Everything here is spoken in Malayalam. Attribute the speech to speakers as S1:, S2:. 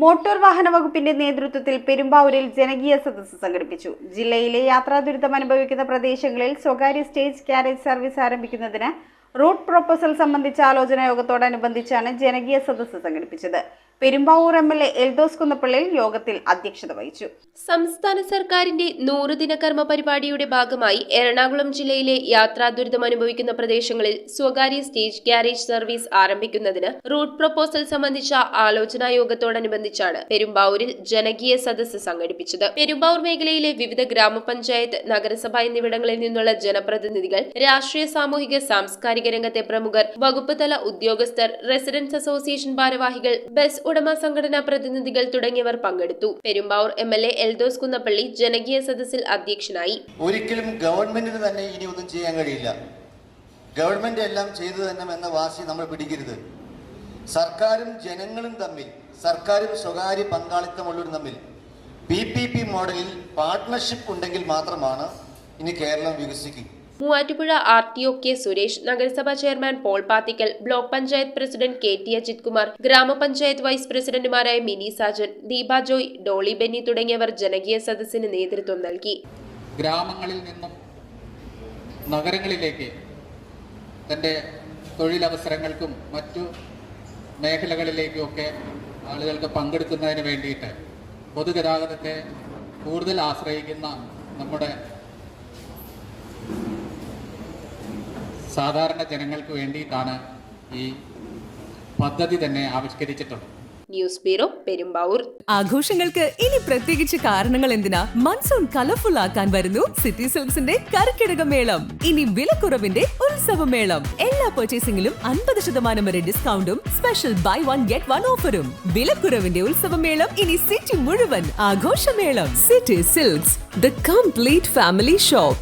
S1: മോട്ടോർ വാഹന വകുപ്പിന്റെ നേതൃത്വത്തിൽ പെരുമ്പാവൂരിൽ ജനകീയ സദസ്സ് സംഘടിപ്പിച്ചു. ജില്ലയിലെ യാത്രാ ദുരിതം അനുഭവിക്കുന്ന പ്രദേശങ്ങളിൽ സ്വകാര്യ സ്റ്റേജ് കാരേജ് സർവീസ് ആരംഭിക്കുന്നതിന് റൂട്ട് പ്രൊപ്പോസൽ സംബന്ധിച്ച ആലോചനാ യോഗത്തോടനുബന്ധിച്ചാണ് ജനകീയ സദസ്സ് സംഘടിപ്പിച്ചത്. പെരുമ്പാവൂർ എംഎൽഎ എൽദോസ് കുന്നപ്പള്ളി യോഗത്തിൽ അധ്യക്ഷത വഹിച്ചു.
S2: സംസ്ഥാന സർക്കാരിന്റെ 100 ദിന കർമ്മ പരിപാടിയുടെ ഭാഗമായി എറണാകുളം ജില്ലയിലെ യാത്രാ ദുരിതം അനുഭവിക്കുന്ന പ്രദേശങ്ങളിൽ സ്വകാര്യ സ്റ്റേജ് കാരേജ് സർവീസ് ആരംഭിക്കുന്നതിന് റൂട്ട് പ്രൊപ്പോസൽ സംബന്ധിച്ച ആലോചനാ യോഗത്തോടനുബന്ധിച്ചാണ് പെരുമ്പാവൂരിൽ ജനകീയ സദസ്സ് സംഘടിപ്പിച്ചത്. പെരുമ്പാവൂർ മേഖലയിലെ വിവിധ ഗ്രാമപഞ്ചായത്ത്, നഗരസഭ എന്നിവിടങ്ങളിൽ നിന്നുള്ള ജനപ്രതിനിധികൾ, രാഷ്ട്രീയ, സാമൂഹിക, സാംസ്കാരിക രംഗത്തെ പ്രമുഖർ, വകുപ്പ് തല ഉദ്യോഗസ്ഥർ, റെസിഡൻസ് അസോസിയേഷൻ ഭാരവാഹികൾ, ബസ് ഉടമ സംഘടനാ പ്രതിനിധികൾ തുടങ്ങിയവർ പങ്കെടുത്തു. പെരുമ്പാവൂർ എംഎൽഎ എൽദോസ് കുന്നപ്പള്ളി ജനകീയ സദസ്സിൽ അധ്യക്ഷനായി.
S3: ഒരിക്കലും ഗവൺമെന്റിന് തന്നെ ഇനി ഒന്നും ചെയ്യാൻ കഴിയില്ല. ഗവൺമെന്റ് എല്ലാം ചെയ്തു തന്നെ എന്ന വാശി നമ്മൾ പിടിക്കരുത്. സർക്കാരും ജനങ്ങളും തമ്മിൽ, സർക്കാരും സ്വകാര്യ പങ്കാളിത്തമുള്ളവരും തമ്മിൽ PPP മോഡലിൽ പാർട്ട്ണർഷിപ്പ് ഉണ്ടെങ്കിൽ മാത്രമാണ് ഇനി കേരളം വികസിക്കും.
S2: മൂവാറ്റുപുഴ RTO കെ സുരേഷ്, നഗരസഭാ chairman Paul Pathikkal, block panchayat president KT Ajith Kumar, ഗ്രാമപഞ്ചായത്ത് വൈസ് പ്രസിഡന്റുമാരായ മിനി സാജൻ, ദീപ ജോയ്, ഡോളി ബെന്നി തുടങ്ങിയവർ ജനകീയ സദസ്സിന് നേതൃത്വം നൽകി.
S4: ഗ്രാമങ്ങളിൽ നിന്നും നഗരങ്ങളിലേക്ക് തന്റെ തൊഴിലവസരങ്ങൾക്കും മറ്റു മേഖലകളിലേക്കുമൊക്കെ ആളുകൾക്ക് പങ്കെടുക്കുന്നതിന് വേണ്ടിയിട്ട് പൊതുഗതാഗതത്തെ കൂടുതൽ ആശ്രയിക്കുന്ന നമ്മുടെ സാധാരണ ജനങ്ങൾക്ക് വേണ്ടിയിട്ടാണ് ഈ പദ്ധതി തന്നെ ആവിഷ്കരിച്ചിട്ടുള്ളത്.
S2: News bureau, Perumbavoor.
S5: ആഘോഷങ്ങൾക്ക് ഇനി പ്രത്യേകിച്ച് കാരണങ്ങൾ എന്തിനാ? മൺസൂൺ കളർഫുൾ ആക്കാൻ വരുന്നു സിറ്റി സിൽക്സിന്റെ കർക്കിടക മേളം. ഇനി വിലക്കുറവിന്റെ ഉത്സവമേളം. എല്ലാ പർച്ചേസിംഗിലും 50% വരെ ഡിസ്കൗണ്ടും സ്പെഷ്യൽ ബൈ 1 ഗെറ്റ് 1 ഓഫറും. വിലക്കുറവിന്റെ ഉത്സവമേളം ഇനി സിറ്റി മുഴുവൻ ആഘോഷമേളം. City Silks, the complete family shop.